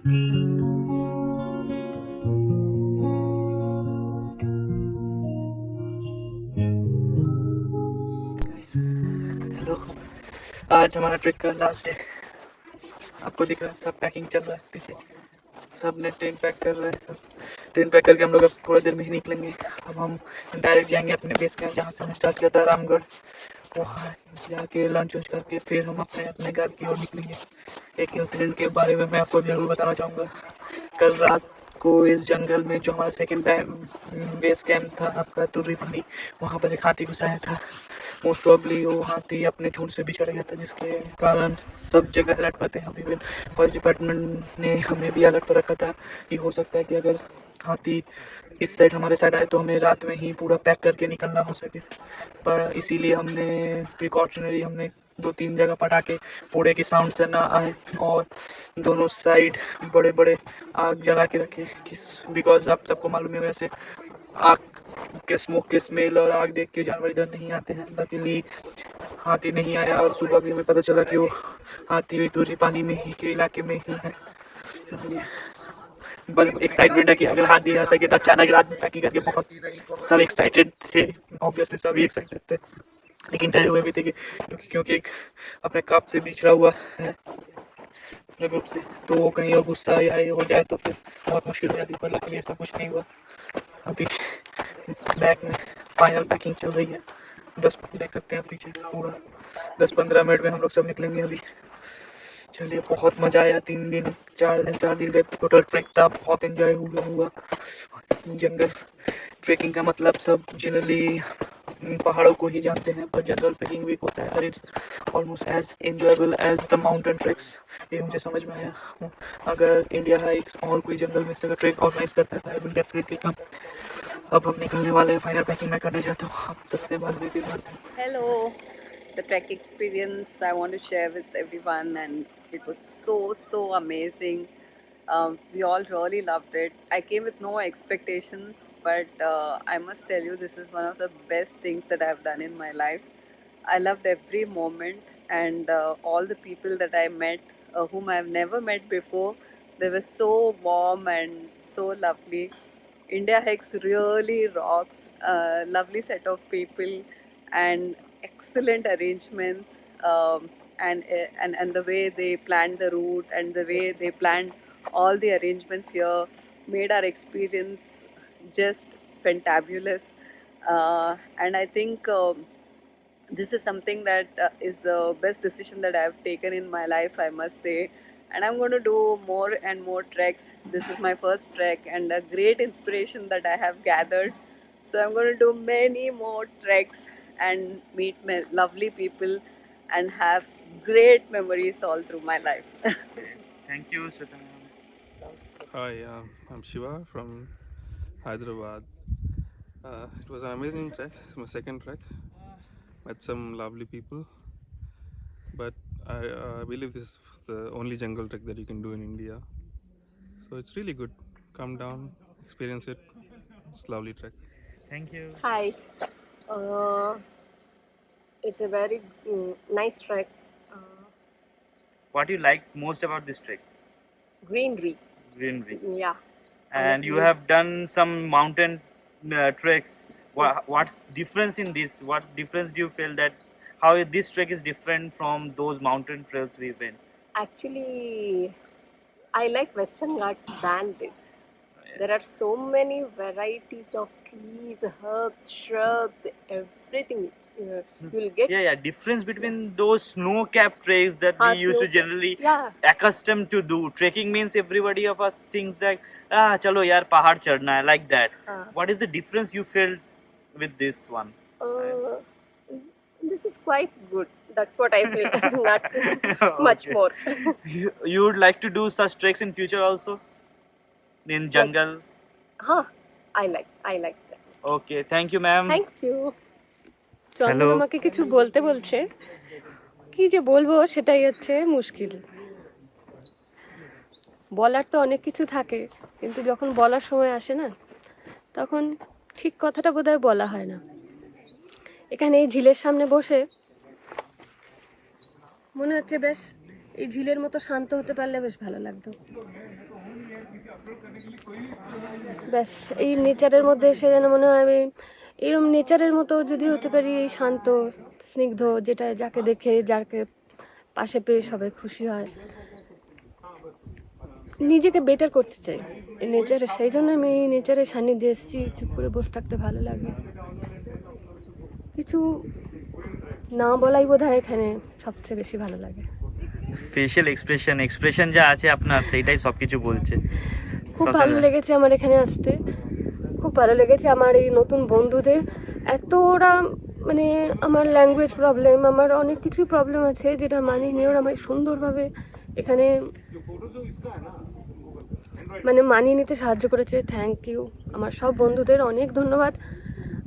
Hello, आज हमारा trip का लास्ट डे। आपको दिख रहा है सब पैकिंग चल रहा है पीछे, सब ने टेंट पैक कर रहे हैं। सब टेंट पैक करके हम लोग अब थोड़ी देर में ही निकलेंगे। अब हम डायरेक्ट जाएंगे अपने बेस कैंप जहाँ से हम स्टार्ट किया था, रामगढ़। वहाँ जाके लंच वंच करके फिर हम अपने अपने घर की ओर निकलेंगे। एक इंसिडेंट के बारे में मैं आपको जरूर बताना चाहूँगा। कल रात को इस जंगल में जो हमारा सेकेंड बेस कैंप था आपका तुर्री पानी, वहाँ पर एक हाथी घुस आया था। मोस्ट प्रॉब्ली वो हाथी अपने झुंड से बिछड़ गया था, जिसके कारण सब जगह अलर्ट पर थे। अभी भी फॉरेस्ट डिपार्टमेंट ने हमें भी अलर्ट पर रखा था कि हो सकता है कि अगर हाथी इस साइड हमारे साइड आए तो हमें रात में ही पूरा पैक करके निकलना हो सके। पर इसीलिए हमने 2-3 जगह पटाखे फोड़े की साउंड से ना आए, और दोनों साइड बड़े बड़े आग जला के रखे। किस बिकॉज आप सबको मालूम है, वैसे आग के स्मोक के स्मेल और आग देख के जानवर इधर नहीं आते हैं। लकीली हाथी नहीं आया, और सुबह भी हमें पता चला कि वो हाथी हुई दूरी पानी में ही के इलाके में ही है। बस एक्साइटमेंट है कि अगर हाथी आ सके तो अचानक रात में पैकिंग करके बहुत सब एक्साइटेड थे। ऑब्वियसली सभी एक्साइटेड थे, लेकिन डरे हुए भी थे कि क्योंकि एक अपने कप से बिछड़ा हुआ है अपने ग्रुप से, तो वो कहीं और गुस्सा या ये हो जाए तो फिर बहुत मुश्किल हो जाती। पर लकीली ऐसा कुछ नहीं हुआ। अभी बैग में फाइनल पैकिंग चल रही है। 10 देख सकते हैं पीछे, पूरा 10-15 मिनट में हम लोग सब निकलेंगे अभी। चलिए, बहुत मज़ा आया। 4 दिन का टोटल ट्रैक था, बहुत एंजॉय हुआ। जंगल ट्रैकिंग का मतलब सब जनरली पहाड़ों को ही जानते हैं, पर जंगल ट्रैकिंग भी होता है, और it's almost as enjoyable as the mountain tracks. ये मुझे समझ में आया। अगर इंडिया हाइक्स और कोई जंगल में से ट्रैक ऑर्गेनाइज करता था, आई विल डेफिनेटली कम। अब हम निकलने वाले हैं, फाइनल पैकिंग मैं करने जाता हूँ। आप सबसे बात हुई थी बात। Hello, the trek experience I want to share with everyone, and it was so amazing. We all really loved it. I came with no expectations, but I must tell you, this is one of the best things that I've done in my life. I loved every moment, and all the people that I met, whom I've never met before, they were so warm and so lovely. India Hikes really rocks. Lovely set of people and excellent arrangements. And the way they planned the route and the way they planned all the arrangements here made our experience just fantabulous. And I think this is something that is the best decision that I've taken in my life, I must say. And I'm going to do more and more treks. This is my first trek and a great inspiration that I have gathered. So I'm going to do many more treks and meet lovely people and have great memories all through my life. Thank you, Sweta. Hi, I'm Shiva from Hyderabad. It was an amazing trek. It's my second trek. Met some lovely people, but I believe this is the only jungle trek that you can do in India. So it's really good. Come down, experience it. It's a lovely trek. Thank you. Hi, uh, it's a very nice trek. Uh, What do you like most about this trek? Greenery, Greenery. yeah. And you Honestly. have done some mountain treks. What's difference in this? What difference do you feel that how this trek is different from those mountain trails we've been? Actually, I like Western Ghats than this. There are so many varieties of trees, herbs, shrubs, everything. You'll get. Yeah, difference between those snow-capped trails that we used to generally Yeah. accustomed to do. Trekking means everybody of us thinks that chalo yaar pahad chadna hai, like that. What is the difference you felt with this one? Uh, this is quite good. That's what I feel. Not much more. You would like to do such treks in future also? In jungle? Huh, I like that. Okay, thank you, ma'am. Thank you. চন্দন আমাকে কিছু বলতে বলছে, কি যে বলবো সেটাই হচ্ছে মুশকিল। বলার তো অনেক কিছু থাকে, কিন্তু যখন বলার সময় আসে না, তখন ঠিক কথাটা বোধহয় বলা হয় না। এখানে এই ঝিলের সামনে বসে মনে হচ্ছে বেশ এই ঝিলের মতো শান্ত হতে পারলে বেশ ভালো লাগতো। ব্যাস এই নেচারের মধ্যে এসে যেন মনে হয় আমি এরকম নেচারের মতো যদি হতে পারি, শান্ত স্নিগ্ধ, যেটা যাকে দেখে যাকে পাশে পেয়ে সবাই খুশি হয়, নিজেকে বেটার করতে চাই এই নেচারে। সেই জন্য আমি এই নেচারের সান্নিধ্যে এসেছি। চুপ করে বসে থাকতে ভালো লাগে, কিছু না বলাই বোধ হয় এখানে সবচেয়ে বেশি ভালো লাগে। ফেশিয়াল এক্সপ্রেশন যা আছে আপনার, সেইটাই সবকিছু বলছে। খুব ভালো লেগেছে আমার এখানে আসতে, খুব ভালো লেগেছে আমার এই নতুন বন্ধুদের। এত ওরা মানে আমার ল্যাঙ্গুয়েজ প্রবলেম, আমার অনেক কিছুই প্রবলেম আছে যেটা মানিয়ে নিয়ে ওরা আমায় সুন্দরভাবে এখানে মানে মানিয়ে নিতে সাহায্য করেছে। থ্যাংক ইউ আমার সব বন্ধুদের, অনেক ধন্যবাদ।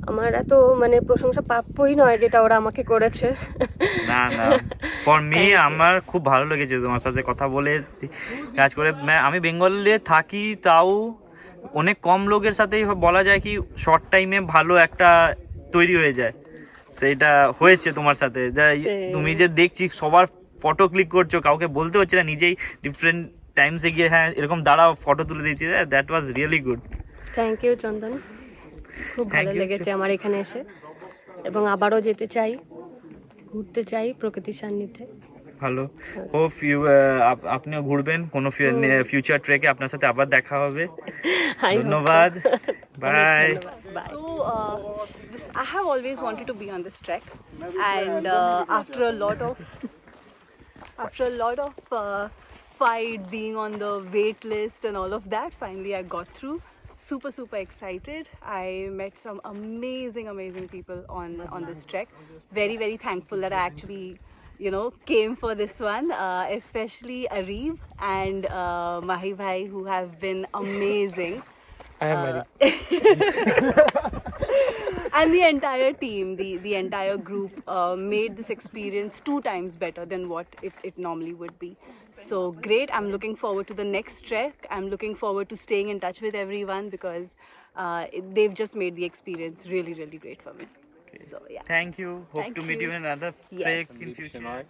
আমার এত মানে প্রশংসা প্রাপ্যই নয় যেটা ওরা আমাকে করেছে। না না, ফর মি আমার খুব ভালো লেগেছে তোমার সাথে কথা বলে, কাজ করে। আমি বেঙ্গলে থাকি, তাও অনেক কম লোকের সাথেই বলা যায় কি শর্ট টাইমে ভালো একটা তৈরি হয়ে যায়। সেইটা হয়েছে তোমার সাথে। তুমি যে দেখছি সবার ফটো ক্লিক করছো, কাউকে বলতে হচ্ছে না, নিজেই ডিফারেন্ট টাইমসে গিয়ে হ্যাঁ এরকম দাঁড়াও ফটো তুলে দিচ্ছি। That was really good. Thank you Chandan, খুব ভালো লেগেছে আমার এখানে এসে, এবং আবারও যেতে চাই, ঘুরতে চাই প্রকৃতির সান্নিধ্যে। ভালো, হোপ আপনিও ঘুরবেন কোনো ফিউচার ট্রেকে, আপনার সাথে আবার দেখা হবে। ধন্যবাদ, by. So, I have always wanted to be on this trek, and after a lot of fight, being on the wait list and all of that, finally I got through. Super excited. I met some amazing people on this trek. Very thankful that I actually came for this one, especially Areeb and Mahi Bhai, who have been amazing. I am married. And the entire team, the entire group made this experience 2 times better than what it normally would be. So great. I'm looking forward to the next trek. I'm looking forward to staying in touch with everyone because they've just made the experience really great for me. So yeah. Thank you. Hope Thank to meet you. you in another Yes. trek in Sandeep future. Shenoy.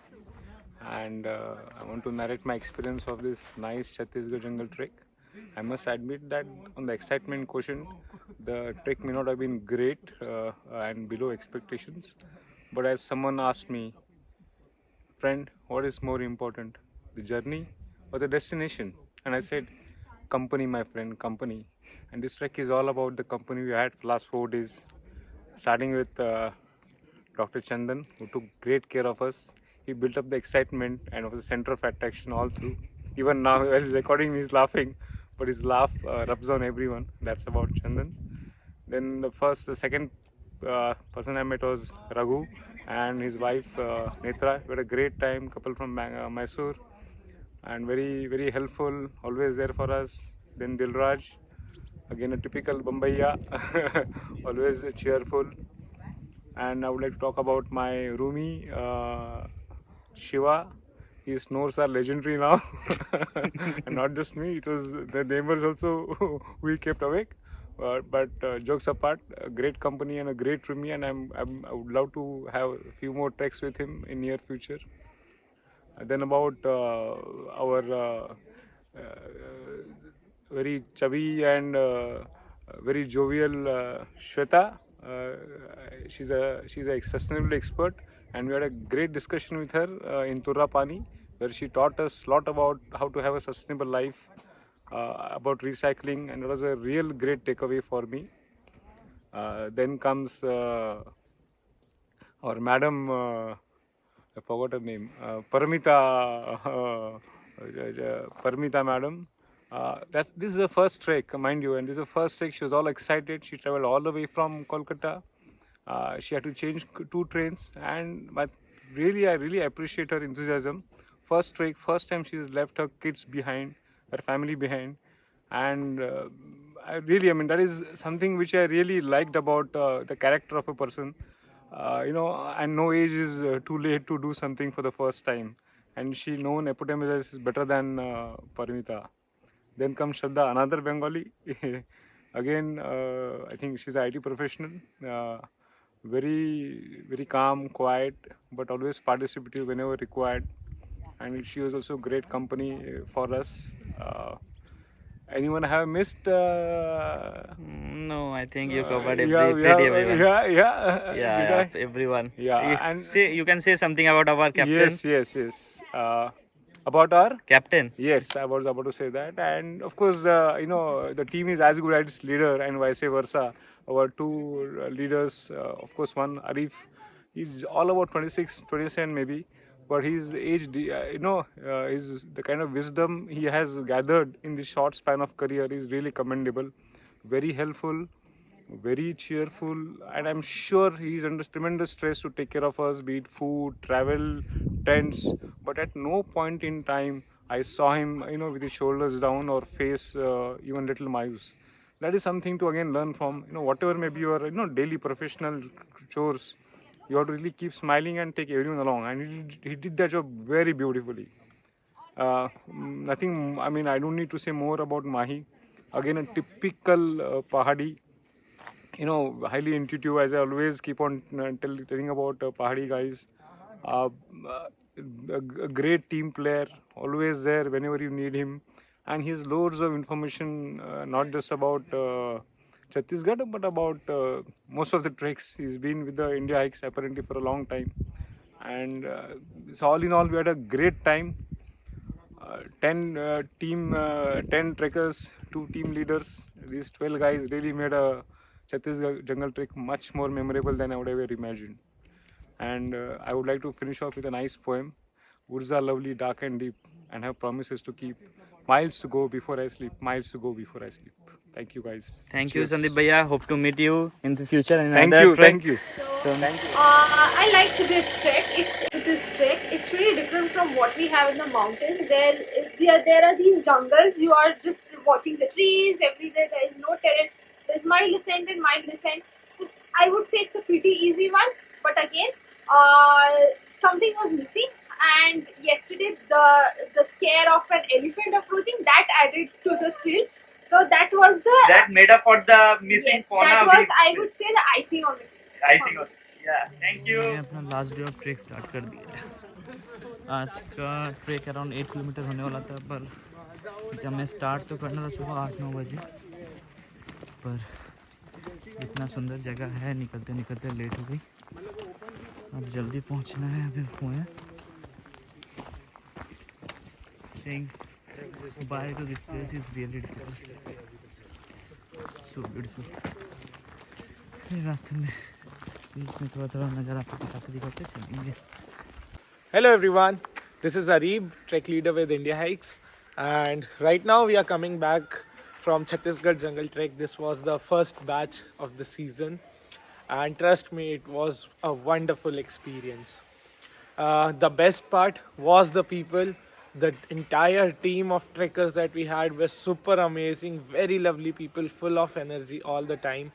And I want to narrate my experience of this nice Chattisgarh jungle trek. I must admit that on the excitement quotient, the trek may not have been great and below expectations. But as someone asked me, friend, what is more important, the journey or the destination? And I said, company, my friend, company. And this trek is all about the company we had for last 4 days, starting with Dr. Chandan, who took great care of us. He built up the excitement and was the center of attraction all through. Even now, while he's recording me, he's laughing, but his laugh rubs on everyone. That's about Chandan. Then the second person I met was Raghu and his wife Netra. We had a great time, couple from Mysore, and very helpful, always there for us. Then Dilraj, again a typical Bombaya, always cheerful. And I would like to talk about my roomie, Shiva. His snores are legendary now. And not just me, it was the neighbors also who he kept awake. But jokes apart, a great company and a great roomie, and I would love to have a few more treks with him in near future. Then about our very chubby and very jovial Shweta. She's a sustainability expert, and we had a great discussion with her in Turapani, where she taught us a lot about how to have a sustainable life, about recycling, and it was a real great takeaway for me. Then comes our madam, I forgot her name, Paramita madam. This is the first trek, mind you, and this is the first trek. She was all excited. She traveled all the way from Kolkata. She had to change 2 trains, but really, I really appreciate her enthusiasm. First trek, first time she has left her kids behind, her family behind, and I mean, that is something which I really liked about the character of a person. And no age is too late to do something for the first time, and she known epitomizes better than Paramita. Then comes Shraddha, another Bengali. Again, I think she's an IT professional. Very calm, quiet, but always participative whenever required. And she was also great company for us. Anyone have missed? No, I think you covered Yeah, pretty everyone. yeah. Yeah, Did yeah, I? everyone. Yeah, and You can say something about our captain. yes. About our Captain. yes, I was about to say that, and of course, the team is as good as its leader, and vice versa. Our two leaders, of course, one Arif, he's all about 26, 27 maybe, but his age, is the kind of wisdom he has gathered in this short span of career is really commendable, very helpful, very cheerful, and I'm sure he's under tremendous stress to take care of us, be it food, travel, tents. But at no point in time I saw him, with his shoulders down or face even little miles. That is something to again learn from. Whatever may be your, daily professional chores, you have to really keep smiling and take everyone along. And he did that job very beautifully. Nothing. I mean, I don't need to say more about Mahi. Again, a typical Pahadi, highly intuitive, as I always keep on telling about Pahadi guys. Uh, uh, a great team player, always there whenever you need him. And he has loads of information, not just about Chattisgarh, but about most of the treks. He's been with the India Hikes apparently for a long time. And so all in all, we had a great time. 10 trekkers, 2 team leaders. These 12 guys really made a Chattisgarh jungle trek much more memorable than I would ever imagined. And I would like to finish off with a nice poem. Woods are lovely, dark and deep, and have promises to keep. Miles to go before I sleep. Miles to go before I sleep. Thank you, guys. Thank you, Cheers. Sandeep Bhaiya. Hope to meet you in the future in Thank another you. trek. Thank you. I liked this trek. It's really different from what we have in the mountains. There are these jungles. You are just watching the trees everywhere. There is no terrain. There's mild descent and mild descent. So I would say it's a pretty easy one. But again, something was missing. And yesterday, the scare of an elephant approaching that added to the thrill. So that was the That made up for the missing yes. fauna. That was I would say the icing on the cake. Icing on. Yeah, thank you. मैंने अपना last day of trek start कर दिया। आज का track around 8 kilometre होने वाला था, पर जब मैं स्टार्ट तो करना था सुबह 8-9 बजे, पर इतना सुंदर जगह है, निकलते निकलते लेट हो गई। अब जल्दी पहुंचना है। अभी हुए saying bye to this place is really difficult, so beautiful। फिर रास्ते में बीच में थोड़ा नज़र आपको दिखाते चलेंगे। Hello everyone, this is Arib, trek leader with India Hikes, and right now we are coming back from Chattisgarh Jungle Trek. This was the first batch of the season, and trust me, it was a wonderful experience. The best part was the people. The entire team of trekkers that we had were super amazing, very lovely people, full of energy all the time.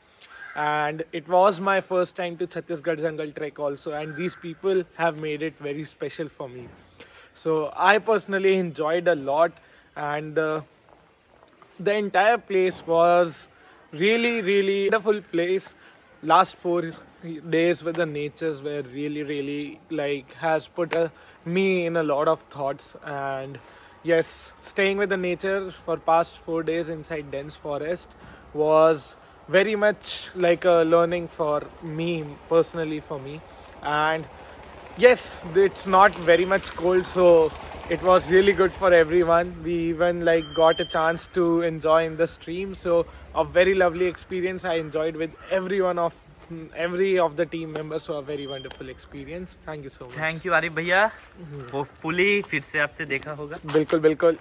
And it was my first time to Chattisgarh Jungle Trek also, and these people have made it very special for me. So I personally enjoyed a lot, and the entire place was really wonderful place. Last 4 days with the natures were really like has put me in a lot of thoughts. And yes, staying with the nature for past 4 days inside dense forest was very much like a learning for me personally, for me. And yes, it's not very much cold, so it was really good for everyone. We even like got a chance to enjoy in the stream, so a very lovely experience I enjoyed with every of the team members, so a very wonderful experience. Thank you so much. Thank you Arif भैया। Hopefully फिर से आपसे देखा होगा। बिल्कुल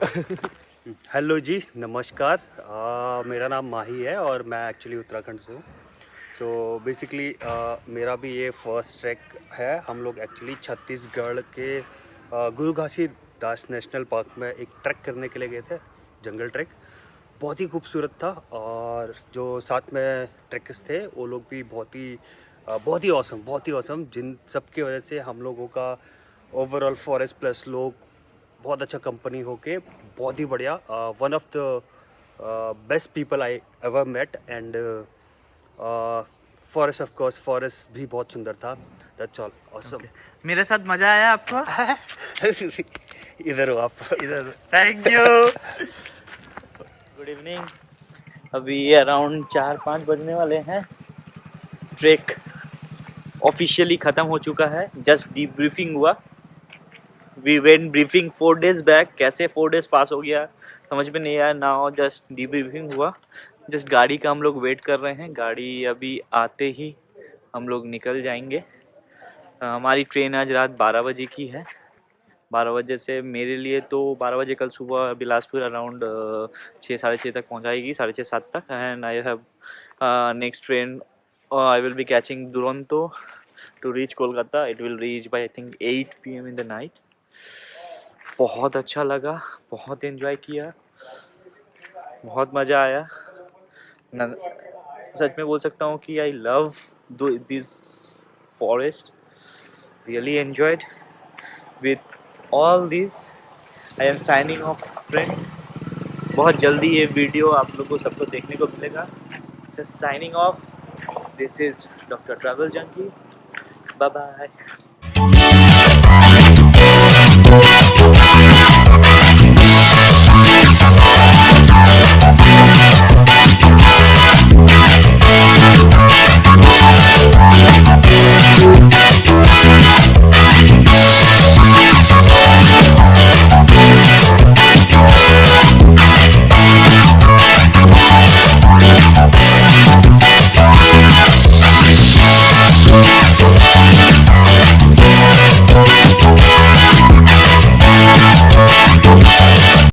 hello जी, नमस्कार। मेरा नाम माही है और मैं एक्चुअली उत्तराखंड से हूँ। सो बेसिकली मेरा भी ये फर्स्ट ट्रैक है। हम लोग एक्चुअली छत्तीसगढ़ के गुरु घासीदास नेशनल पार्क में एक ट्रैक करने के लिए गए थे, जंगल ट्रैक। बहुत ही खूबसूरत था, और जो साथ में ट्रैकर्स थे वो लोग भी बहुत ही ऑसम, जिन सब की वजह से हम लोगों का ओवरऑल फॉरेस्ट प्लस लोग बहुत अच्छा कंपनी होके बहुत ही बढ़िया, one of the best people I ever met. And forest of course, forest भी बहुत सुंदर था। That's all awesome. मेरे साथ मजा आया आपको? इधर हो आप, इधर। Thank you. Good evening. अभी अराउंड 4-5 बजने वाले हैं। ट्रेक ऑफिशियली ख़त्म हो चुका है। जस्ट डीब्रीफिंग हुआ। We went briefing 4 days back. कैसे 4 days पास हो गया समझ में नहीं आया। नाउ जस्ट डीब्रीफिंग हुआ। जस्ट गाड़ी का हम लोग वेट कर रहे हैं। गाड़ी अभी आते ही हम लोग निकल जाएंगे। हमारी ट्रेन आज रात 12 बजे की है। 12 बजे से मेरे लिए तो 12 बजे कल सुबह बिलासपुर अराउंड 6-6:30 तक पहुंचाएगी, 6:30-7 तक। And I have next train I will be catching Duronto to reach Kolkata. It will reach by I think 8 PM in the night. बहुत अच्छा लगा, बहुत एंजॉय किया, बहुत मज़ा आया। सच में बोल सकता हूँ कि I love this forest, really enjoyed with all this. I am signing off friends. बहुत जल्दी ये वीडियो आप लोगों को सबको देखने को मिलेगा। Just signing off. This is doctor travel junkie. Bye bye.